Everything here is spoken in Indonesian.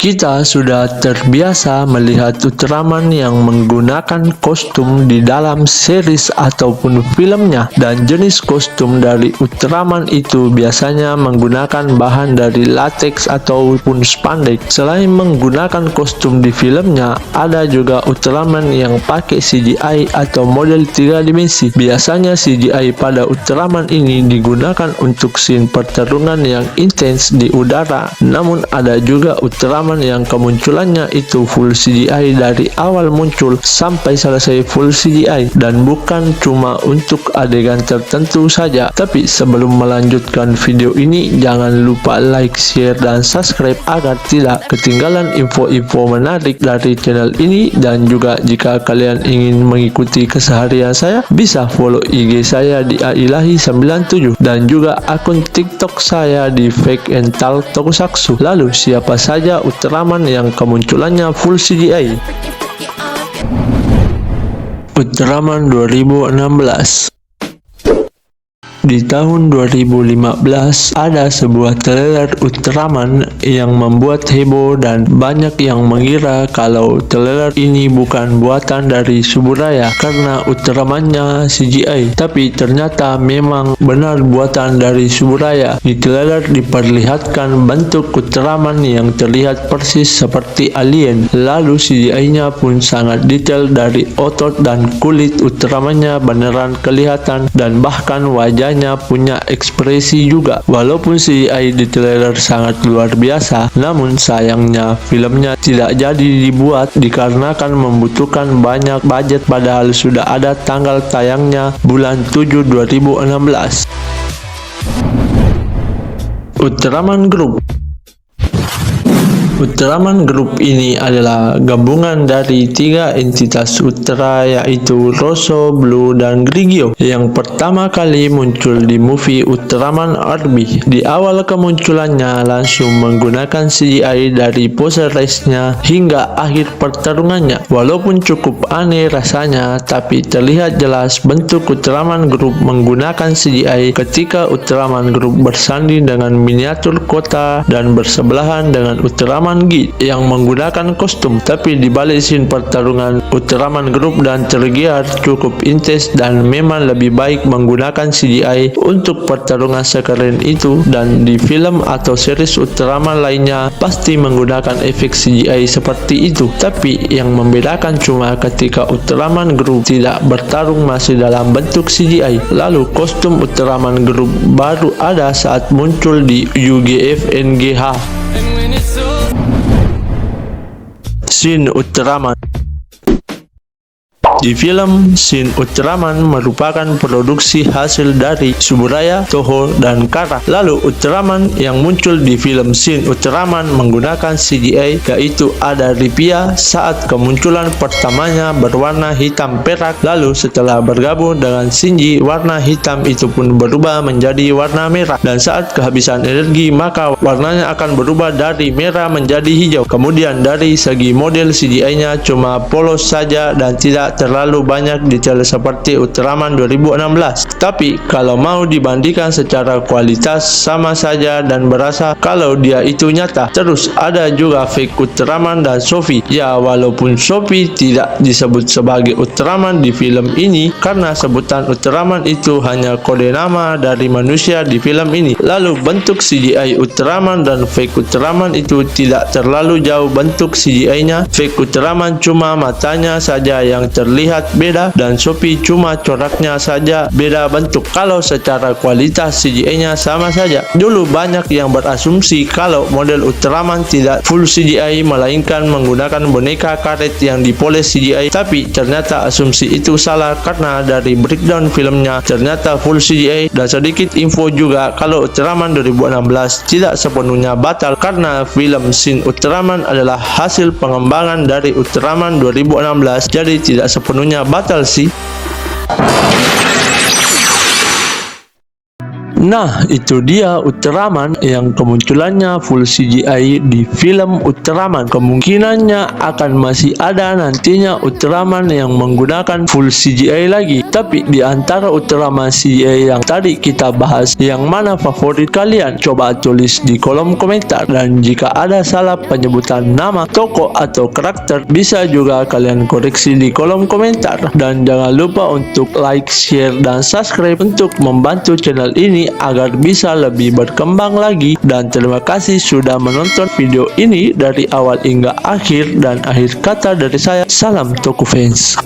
Kita sudah terbiasa melihat Ultraman yang menggunakan kostum di dalam series ataupun filmnya, dan jenis kostum dari Ultraman itu biasanya menggunakan bahan dari latex ataupun spandex. Selain menggunakan kostum di filmnya, ada juga Ultraman yang pakai CGI atau model 3 dimensi. Biasanya CGI pada Ultraman ini digunakan untuk scene pertarungan yang intens di udara, namun ada juga Ultraman yang kemunculannya itu full CGI dari awal muncul sampai selesai full CGI, dan bukan cuma untuk adegan tertentu saja. Tapi sebelum melanjutkan video ini, jangan lupa like, share, dan subscribe agar tidak ketinggalan info-info menarik dari channel ini. Dan juga jika kalian ingin mengikuti keseharian saya, bisa follow IG saya di ailahi97 dan juga akun TikTok saya di Fake and Tal Tokusatsu. Lalu siapa saja Ultraman yang kemunculannya full CGI? Ultraman 2016. Di tahun 2015 ada sebuah trailer Ultraman yang membuat heboh dan banyak yang mengira kalau trailer ini bukan buatan dari Suburaya karena Ultramannya CGI, tapi ternyata memang benar buatan dari Suburaya. Di trailer diperlihatkan bentuk Ultraman yang terlihat persis seperti alien, lalu CGI-nya pun sangat detail dari otot dan kulit Ultramannya beneran kelihatan, dan bahkan wajahnya punya ekspresi juga. Walaupun CGI di trailer sangat luar biasa, namun sayangnya filmnya tidak jadi dibuat dikarenakan membutuhkan banyak budget, padahal sudah ada tanggal tayangnya bulan 7 2016. Ultraman Group. Ultraman Group ini adalah gabungan dari 3 entitas Ultra, yaitu Rosso, Blue, dan Grigio, yang pertama kali muncul di movie Ultraman RB. Di awal kemunculannya langsung menggunakan CGI dari pose race-nya hingga akhir pertarungannya. Walaupun cukup aneh rasanya, tapi terlihat jelas bentuk Ultraman Group menggunakan CGI ketika Ultraman Group bersanding dengan miniatur kota dan bersebelahan dengan Ultraman Git yang menggunakan kostum. Tapi di balik scene pertarungan, Ultraman Group dan Tergear cukup intens dan memang lebih baik menggunakan CGI untuk pertarungan sekeren itu, dan di film atau series Ultraman lainnya pasti menggunakan efek CGI seperti itu. Tapi yang membedakan cuma ketika Ultraman Group tidak bertarung masih dalam bentuk CGI. Lalu kostum Ultraman Group baru ada saat muncul di UGF NGH. Shin Ultraman. Di film, Shin Ultraman merupakan produksi hasil dari Suburaya, Toho, dan Kara. Lalu Ultraman yang muncul di film Shin Ultraman menggunakan CGI, yaitu ada Ripia saat kemunculan pertamanya berwarna hitam perak, lalu setelah bergabung dengan Shinji, warna hitam itu pun berubah menjadi warna merah, dan saat kehabisan energi maka warnanya akan berubah dari merah menjadi hijau. Kemudian dari segi model CGI-nya cuma polos saja dan tidak terlalu banyak detail seperti Ultraman 2016. Tapi kalau mau dibandingkan secara kualitas sama saja dan berasa kalau dia itu nyata. Terus ada juga fake Ultraman dan Sophie. Ya, walaupun Sophie tidak disebut sebagai Ultraman di film ini karena sebutan Ultraman itu hanya kode nama dari manusia di film ini. Lalu bentuk CGI Ultraman dan fake Ultraman itu tidak terlalu jauh bentuk CGI-nya. Fake Ultraman cuma matanya saja yang terlihat terlihat beda dan Shopee cuma coraknya saja beda bentuk. Kalau secara kualitas CGI-nya sama saja. Dulu banyak yang berasumsi kalau model Ultraman tidak full CGI melainkan menggunakan boneka karet yang dipoles CGI, tapi ternyata asumsi itu salah karena dari breakdown filmnya ternyata full CGI. Dan sedikit info juga kalau Ultraman 2016 tidak sepenuhnya batal karena film Shin Ultraman adalah hasil pengembangan dari Ultraman 2016, jadi tidak sepenuhnya batal sih. Nah, itu dia Ultraman yang kemunculannya full CGI di film Ultraman. Kemungkinannya akan masih ada nantinya Ultraman yang menggunakan full CGI lagi. Tapi di antara Ultraman CGI yang tadi kita bahas, yang mana favorit kalian? Coba tulis di kolom komentar. Dan jika ada salah penyebutan nama, tokoh atau karakter, bisa juga kalian koreksi di kolom komentar. Dan jangan lupa untuk like, share, dan subscribe untuk membantu channel ini agar bisa lebih berkembang lagi. Dan terima kasih sudah menonton video ini dari awal hingga akhir. Dan akhir kata dari saya, salam Toku Fans.